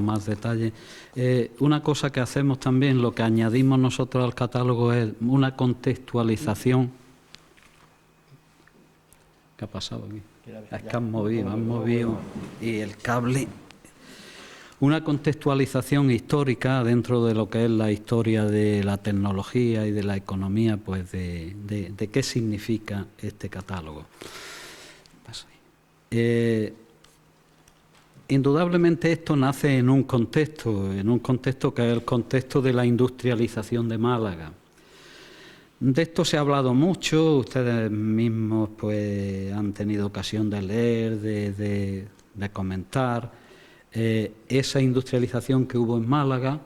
más detalle. Una cosa que hacemos también, lo que añadimos nosotros al catálogo es una contextualización. ¿Qué ha pasado aquí? Es que han movido y el cable. Una contextualización histórica dentro de lo que es la historia de la tecnología y de la economía, pues de qué significa este catálogo. Indudablemente esto nace en un contexto que es el contexto de la industrialización de Málaga. De esto se ha hablado mucho, ustedes mismos pues han tenido ocasión de leer, de comentar esa industrialización que hubo en Málaga.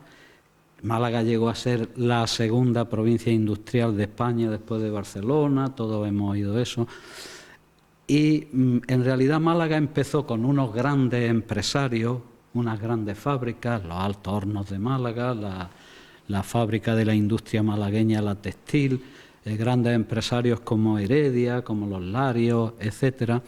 Málaga llegó a ser la segunda provincia industrial de España después de Barcelona, todos hemos oído eso. Y en realidad Málaga empezó con unos grandes empresarios, unas grandes fábricas, los Altos Hornos de Málaga, la fábrica de la industria malagueña, la textil, grandes empresarios como Heredia, como Los Larios, etcétera.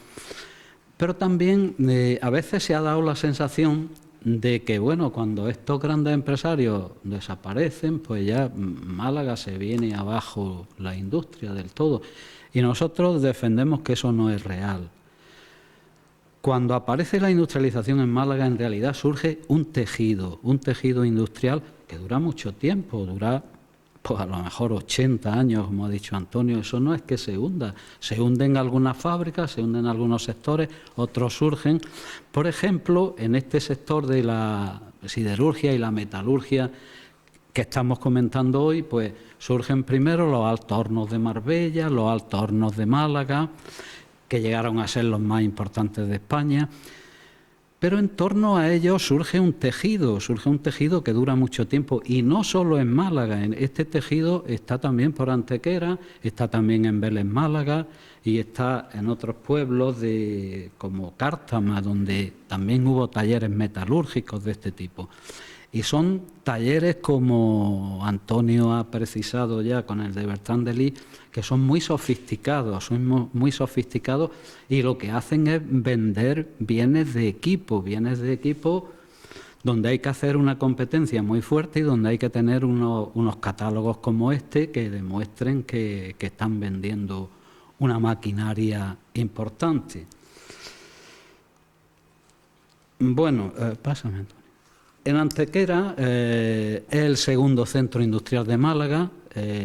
Pero también a veces se ha dado la sensación de que, bueno, cuando estos grandes empresarios desaparecen, pues ya Málaga se viene abajo la industria del todo. Y nosotros defendemos que eso no es real. Cuando aparece la industrialización en Málaga, en realidad surge un tejido industrial que dura mucho tiempo, dura pues a lo mejor 80 años, como ha dicho Antonio. Eso no es que se hunda, se hunden algunas fábricas, se hunden algunos sectores, otros surgen. Por ejemplo, en este sector de la siderurgia y la metalurgia que estamos comentando hoy, pues surgen primero los Altos Hornos de Marbella, los Altos Hornos de Málaga, que llegaron a ser los más importantes de España. Pero en torno a ellos surge un tejido que dura mucho tiempo, y no solo en Málaga. Este tejido está también por Antequera, está también en Vélez, Málaga, y está en otros pueblos como Cártama, donde también hubo talleres metalúrgicos de este tipo. Y son talleres, como Antonio ha precisado ya con el de Bertrand de Lis, que son muy sofisticados, y lo que hacen es vender bienes de equipo donde hay que hacer una competencia muy fuerte y donde hay que tener unos catálogos como este que demuestren que están vendiendo una maquinaria importante. Bueno, pásame, Antonio. En Antequera es el segundo centro industrial de Málaga,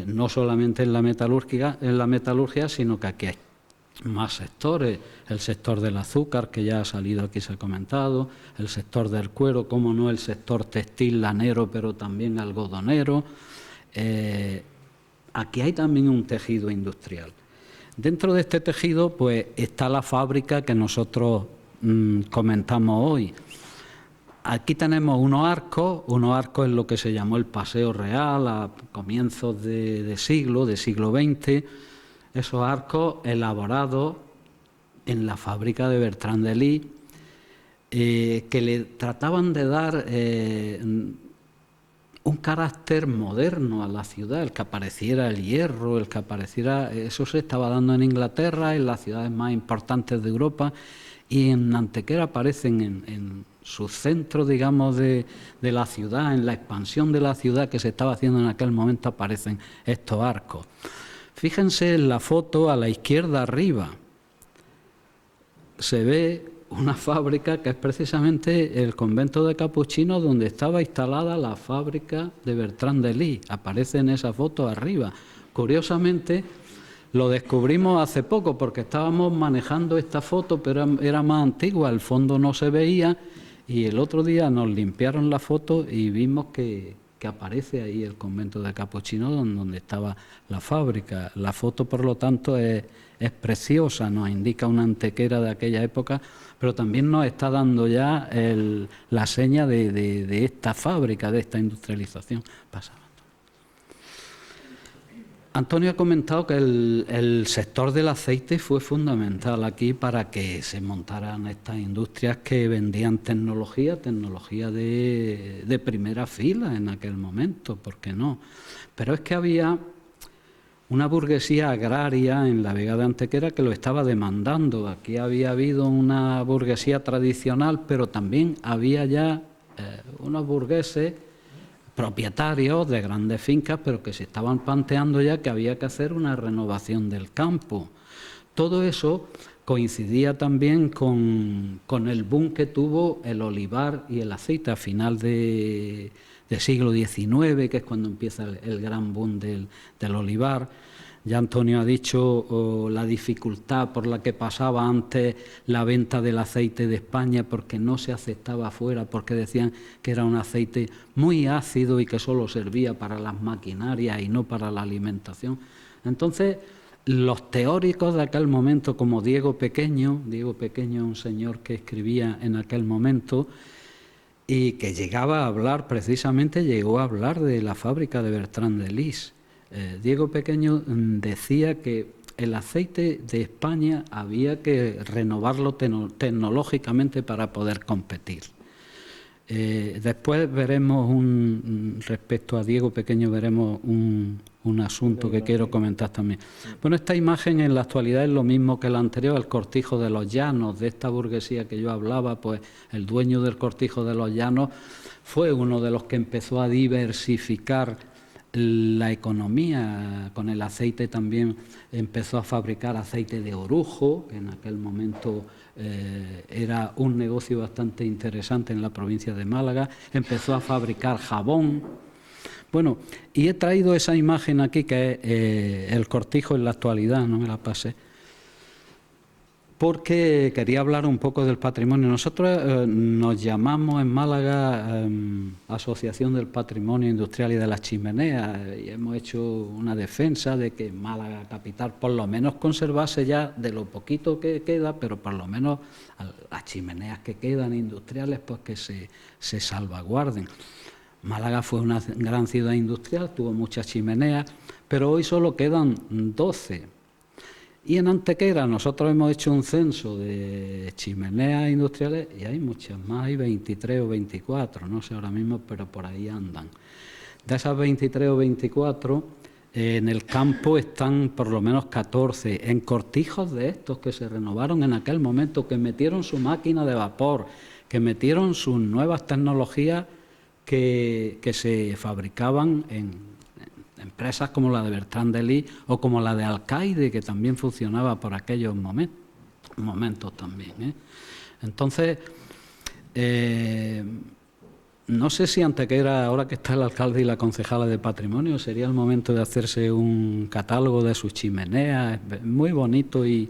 no solamente en la metalurgia, sino que aquí hay más sectores: el sector del azúcar, que ya ha salido aquí, se ha comentado, el sector del cuero, como no, el sector textil, lanero, pero también algodonero. Aquí hay también un tejido industrial. Dentro de este tejido pues está la fábrica que nosotros comentamos hoy. Aquí tenemos unos arcos en lo que se llamó el Paseo Real a comienzos de siglo XX. Esos arcos elaborados en la fábrica de Bertrand de Lis, que le trataban de dar un carácter moderno a la ciudad, el que apareciera el hierro, el que apareciera... Eso se estaba dando en Inglaterra, en las ciudades más importantes de Europa, y en Antequera aparecen en su centro, digamos, de la ciudad, en la expansión de la ciudad que se estaba haciendo en aquel momento, aparecen estos arcos. Fíjense en la foto a la izquierda arriba, se ve una fábrica que es precisamente el convento de capuchinos donde estaba instalada la fábrica de Bertrand de Lis. Aparece en esa foto arriba. Curiosamente, lo descubrimos hace poco porque estábamos manejando esta foto, pero era más antigua, el fondo no se veía, y el otro día nos limpiaron la foto y vimos que aparece ahí el convento de capuchinos donde estaba la fábrica. La foto, por lo tanto, es preciosa, nos indica una Antequera de aquella época, pero también nos está dando ya la seña de esta fábrica, de esta industrialización. Pasa. Antonio ha comentado que el sector del aceite fue fundamental aquí para que se montaran estas industrias que vendían tecnología de primera fila en aquel momento, ¿por qué no? Pero es que había una burguesía agraria en la Vega de Antequera que lo estaba demandando. Aquí había habido una burguesía tradicional, pero también había ya unos burgueses propietarios de grandes fincas, pero que se estaban planteando ya que había que hacer una renovación del campo. Todo eso coincidía también con el boom que tuvo el olivar y el aceite a final del siglo XIX, que es cuando empieza el gran boom del olivar. Ya Antonio ha dicho la dificultad por la que pasaba antes la venta del aceite de España, porque no se aceptaba afuera, porque decían que era un aceite muy ácido y que solo servía para las maquinarias y no para la alimentación. Entonces, los teóricos de aquel momento, como Diego Pequeño, un señor que escribía en aquel momento y que llegó a hablar de la fábrica de Bertrand de Lis. Diego Pequeño decía que el aceite de España había que renovarlo tecnológicamente para poder competir. Después veremos, respecto a Diego Pequeño, veremos un asunto que quiero comentar también. Bueno, esta imagen en la actualidad es lo mismo que la anterior, el Cortijo de los Llanos, de esta burguesía que yo hablaba. Pues el dueño del Cortijo de los Llanos fue uno de los que empezó a diversificar la economía. Con el aceite también empezó a fabricar aceite de orujo, que en aquel momento era un negocio bastante interesante en la provincia de Málaga. Empezó a fabricar jabón. Bueno, y he traído esa imagen aquí, que es el Cortijo en la actualidad, no me la pasé, porque quería hablar un poco del patrimonio. Nosotros nos llamamos en Málaga Asociación del Patrimonio Industrial y de las Chimeneas, y hemos hecho una defensa de que Málaga capital por lo menos conservase ya de lo poquito que queda, pero por lo menos las chimeneas que quedan industriales, pues que se salvaguarden. Málaga fue una gran ciudad industrial, tuvo muchas chimeneas, pero hoy solo quedan 12. Y en Antequera nosotros hemos hecho un censo de chimeneas industriales y hay muchas más, hay 23 o 24, no sé ahora mismo, pero por ahí andan. De esas 23 o 24, en el campo están por lo menos 14, en cortijos de estos que se renovaron en aquel momento, que metieron su máquina de vapor, que metieron sus nuevas tecnologías que se fabricaban en empresas como la de Bertrand de Lis o como la de Alcaide, que también funcionaba por aquellos momentos también. Entonces, no sé si Antequera, ahora que está el alcalde y la concejala de Patrimonio, sería el momento de hacerse un catálogo de sus chimeneas. Es muy bonito y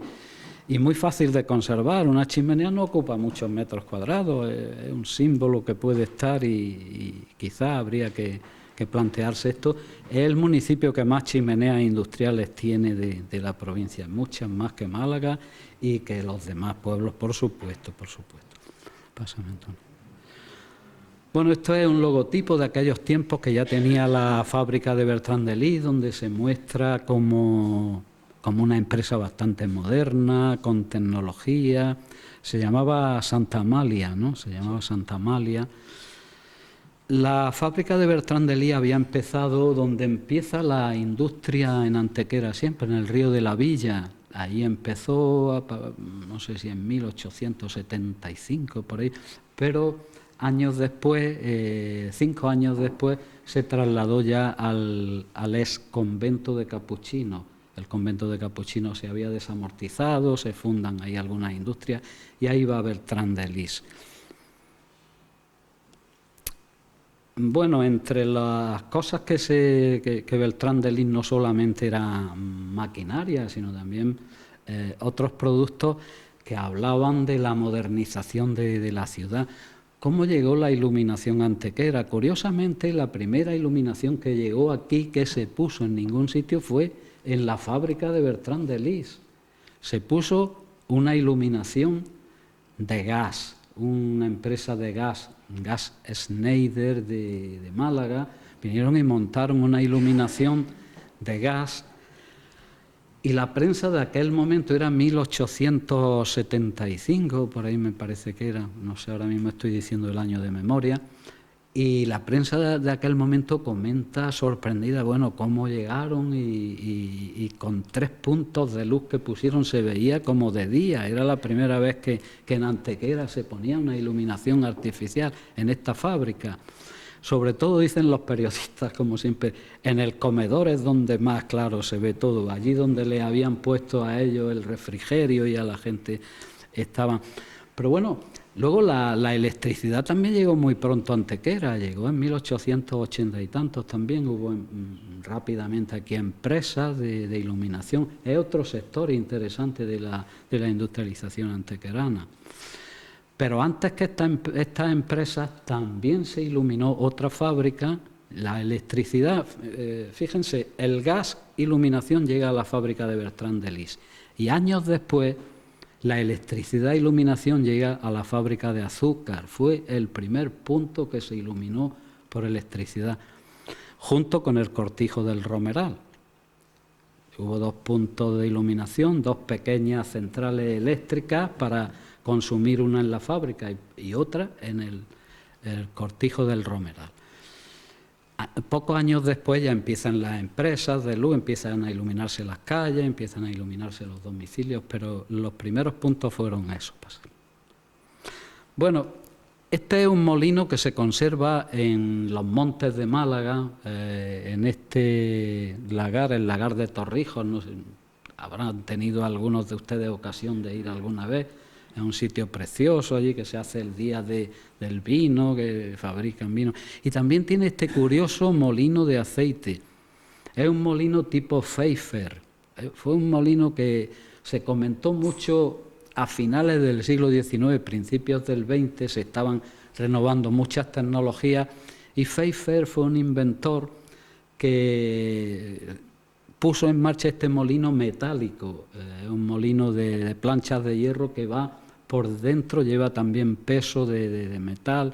muy fácil de conservar. Una chimenea no ocupa muchos metros cuadrados, es un símbolo que puede estar y quizá habría que plantearse esto. Es el municipio que más chimeneas industriales tiene de la provincia, muchas más que Málaga y que los demás pueblos, por supuesto. Pásame, Antonio. Bueno, esto es un logotipo de aquellos tiempos que ya tenía la fábrica de Bertrand de Lis, donde se muestra como una empresa bastante moderna, con tecnología. Se llamaba Santa Amalia, ¿no? Se llamaba Santa Amalia. La fábrica de Bertrand de Lis había empezado donde empieza la industria en Antequera, siempre en el río de la Villa. Ahí empezó, no sé si en 1875, por ahí, pero años después, 5 años después, se trasladó ya al ex convento de capuchinos. El convento de capuchinos se había desamortizado, se fundan ahí algunas industrias y ahí va Bertrand de Lis. Bueno, entre las cosas que Bertrand de Lis no solamente era maquinaria, sino también otros productos que hablaban de la modernización de la ciudad. ¿Cómo llegó la iluminación antequera? Curiosamente, la primera iluminación que llegó aquí, que se puso en ningún sitio, fue en la fábrica de Bertrand de Lis. Se puso una iluminación de gas, una empresa de gas Schneider de Málaga, vinieron y montaron una iluminación de gas, y la prensa de aquel momento era 1875, por ahí me parece que era, no sé, ahora mismo estoy diciendo el año de memoria, Y la prensa de aquel momento comenta sorprendida, bueno, cómo llegaron y con 3 puntos de luz que pusieron se veía como de día. Era la primera vez que en Antequera se ponía una iluminación artificial en esta fábrica. Sobre todo, dicen los periodistas, como siempre, en el comedor es donde más claro se ve todo. Allí donde le habían puesto a ellos el refrigerio y a la gente estaban. Pero bueno, luego la electricidad también llegó muy pronto a Antequera, llegó en 1880 y tantos también, hubo rápidamente aquí empresas de iluminación. Es otro sector interesante de la industrialización antequerana. Pero antes que estas empresas también se iluminó otra fábrica, la electricidad. Fíjense, el gas iluminación llega a la fábrica de Bertrand de Lis y años después la electricidad iluminación llega a la fábrica de azúcar. Fue el primer punto que se iluminó por electricidad, junto con el Cortijo del Romeral. Hubo 2 puntos de iluminación, 2 pequeñas centrales eléctricas para consumir, una en la fábrica y otra en el Cortijo del Romeral. Pocos años después ya empiezan las empresas de luz, empiezan a iluminarse las calles, empiezan a iluminarse los domicilios, pero los primeros puntos fueron esos. Bueno, este es un molino que se conserva en los montes de Málaga, en este lagar, el lagar de Torrijos. No sé, habrán tenido algunos de ustedes ocasión de ir alguna vez. Es un sitio precioso allí que se hace el día del vino, que fabrican vino. Y también tiene este curioso molino de aceite. Es un molino tipo Pfeiffer. Fue un molino que se comentó mucho a finales del siglo XIX, principios del XX, se estaban renovando muchas tecnologías y Pfeiffer fue un inventor que puso en marcha este molino metálico, un molino de planchas de hierro que va por dentro, lleva también peso de metal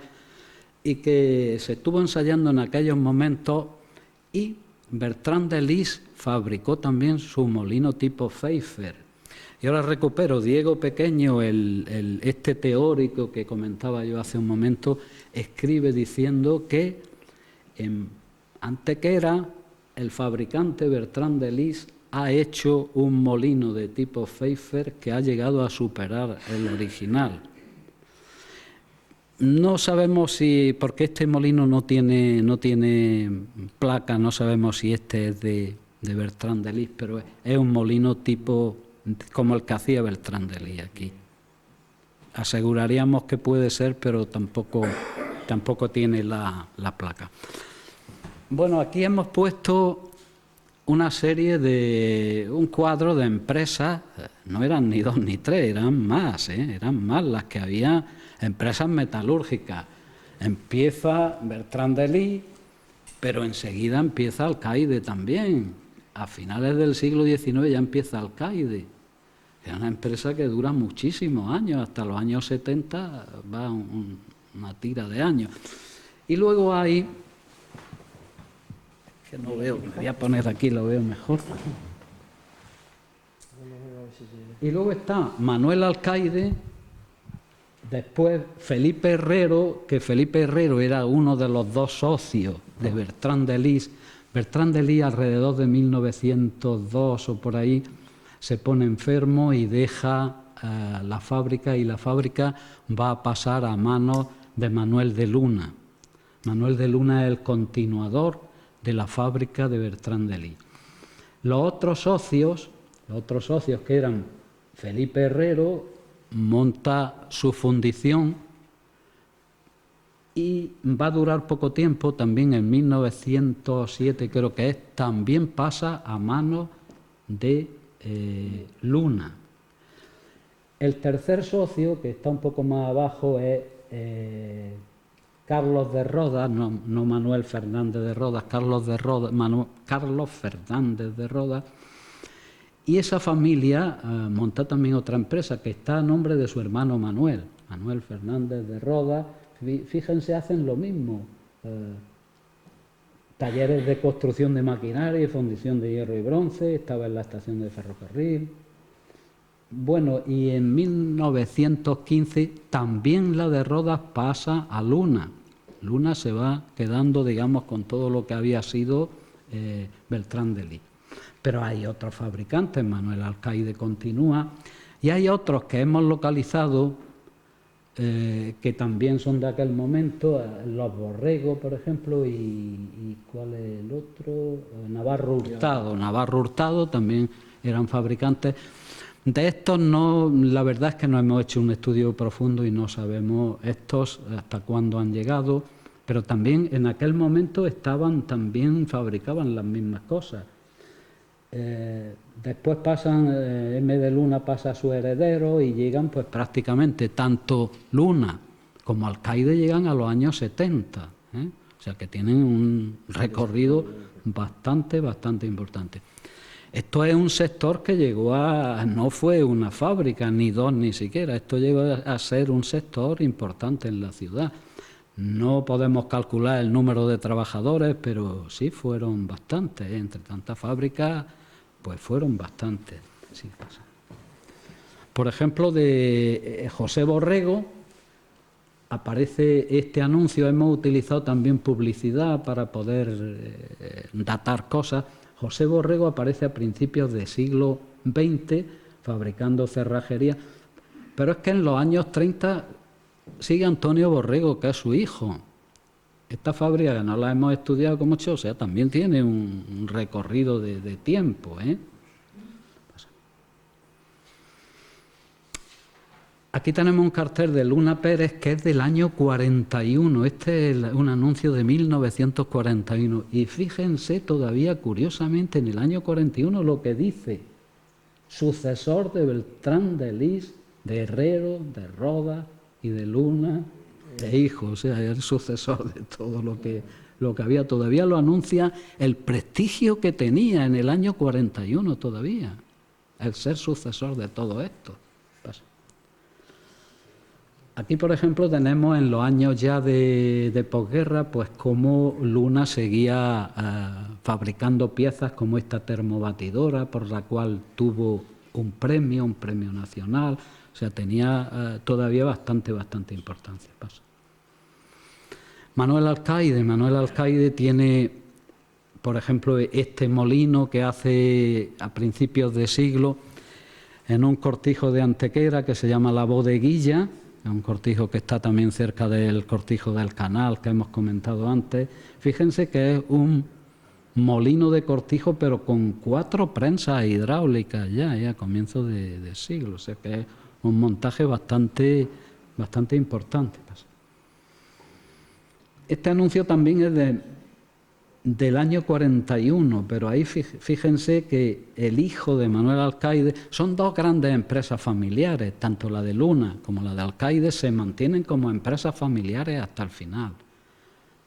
y que se estuvo ensayando en aquellos momentos y Bertrand de Lis fabricó también su molino tipo Pfeiffer. Y ahora recupero, Diego Pequeño, este teórico que comentaba yo hace un momento, escribe diciendo que en Antequera el fabricante Bertrand de Lis ha hecho un molino de tipo Pfeiffer que ha llegado a superar el original. No sabemos si, porque este molino no tiene placa, no sabemos si este es de Bertrand de Lis, pero es un molino tipo como el que hacía Bertrand de Lis aquí. Aseguraríamos que puede ser, pero tampoco tiene la placa. Bueno, aquí hemos puesto una serie un cuadro de empresas, no eran ni 2 ni 3, eran más las que había, empresas metalúrgicas. Empieza Bertrand de Lis, pero enseguida empieza Alcaide también. A finales del siglo XIX ya empieza Alcaide. Es una empresa que dura muchísimos años, hasta los años 70 va una tira de años. Y luego hay, que no veo, me voy a poner aquí, lo veo mejor. Y luego está Manuel Alcaide, después Felipe Herrero, que Felipe Herrero era uno de los 2 socios de Bertrand de Lis. Bertrand de Lis, alrededor de 1902 o por ahí, se pone enfermo y deja la fábrica, y la fábrica va a pasar a manos de Manuel de Luna. Manuel de Luna es el continuador de la fábrica de Bertrand de Lis. Los otros socios que eran Felipe Herrero, monta su fundición y va a durar poco tiempo, también en 1907 creo que es, también pasa a manos de Luna. El tercer socio, que está un poco más abajo, es Carlos de Rodas, no Manuel Fernández de Rodas, Carlos Fernández de Rodas, y esa familia monta también otra empresa que está a nombre de su hermano Manuel Fernández de Rodas. Fíjense, hacen lo mismo, talleres de construcción de maquinaria y fundición de hierro y bronce, estaba en la estación de ferrocarril. Bueno, y en 1915 también la de Rodas pasa a Luna. Luna se va quedando, digamos, con todo lo que había sido Beltrán de Lis. Pero hay otros fabricantes, Manuel Alcaide continúa, y hay otros que hemos localizado que también son de aquel momento, Los Borregos, por ejemplo, y ¿cuál es el otro? Navarro Hurtado. Navarro Hurtado también eran fabricantes. De estos no, la verdad es que no hemos hecho un estudio profundo y no sabemos estos hasta cuándo han llegado, pero también en aquel momento también fabricaban las mismas cosas. Después pasan, M de Luna pasa a su heredero y llegan pues prácticamente tanto Luna como Alcaide llegan a los años 70, o sea que tienen un recorrido bastante importante. Esto es un sector que llegó no fue una fábrica, ni dos ni siquiera, esto llegó a ser un sector importante en la ciudad. No podemos calcular el número de trabajadores, pero sí fueron bastantes, entre tantas fábricas, pues fueron bastantes. Sí, pasa. Por ejemplo, de José Borrego aparece este anuncio, hemos utilizado también publicidad para poder datar cosas. José Borrego aparece a principios del siglo XX fabricando cerrajería, pero es que en los años 30 sigue Antonio Borrego, que es su hijo. Esta fábrica, que no la hemos estudiado con mucho, o sea, también tiene un recorrido de tiempo, Aquí tenemos un cartel de Luna Pérez que es del año 41. Este es un anuncio de 1941. Y fíjense todavía, curiosamente, en el año 41 lo que dice: sucesor de Beltrán de Lis, de Herrero, de Roda y de Luna, de Hijo. O sea, es el sucesor de todo lo que había. Todavía lo anuncia el prestigio que tenía en el año 41 todavía, el ser sucesor de todo esto. Aquí, por ejemplo, tenemos en los años ya de posguerra, pues cómo Luna seguía fabricando piezas como esta termobatidora, por la cual tuvo un premio nacional. O sea, tenía todavía bastante importancia. Manuel Alcaide tiene, por ejemplo, este molino que hace a principios de siglo en un cortijo de Antequera que se llama La Bodeguilla, un cortijo que está también cerca del cortijo del Canal que hemos comentado antes. Fíjense que es un molino de cortijo, pero con 4 prensas hidráulicas ya a comienzos de siglo. O sea que es un montaje bastante importante. Este anuncio también es del año 41, pero ahí fíjense que el hijo de Manuel Alcaide, son dos grandes empresas familiares, tanto la de Luna como la de Alcaide se mantienen como empresas familiares hasta el final.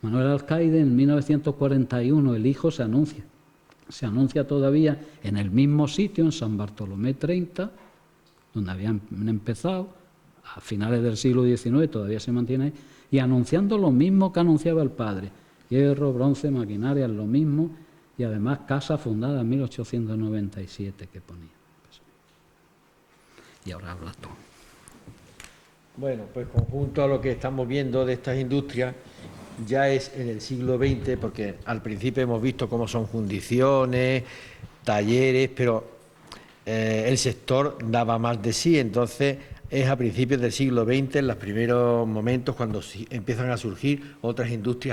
Manuel Alcaide en 1941, el hijo se anuncia todavía en el mismo sitio, en San Bartolomé 30, donde habían empezado, a finales del siglo XIX todavía se mantiene ahí, y anunciando lo mismo que anunciaba el padre: hierro, bronce, maquinaria, lo mismo, y además casa fundada en 1897 que ponía. Y ahora hablas tú. Bueno, pues conjunto a lo que estamos viendo de estas industrias, ya es en el siglo XX, porque al principio hemos visto cómo son fundiciones, talleres, pero el sector daba más de sí. Entonces es a principios del siglo XX, en los primeros momentos, cuando empiezan a surgir otras industrias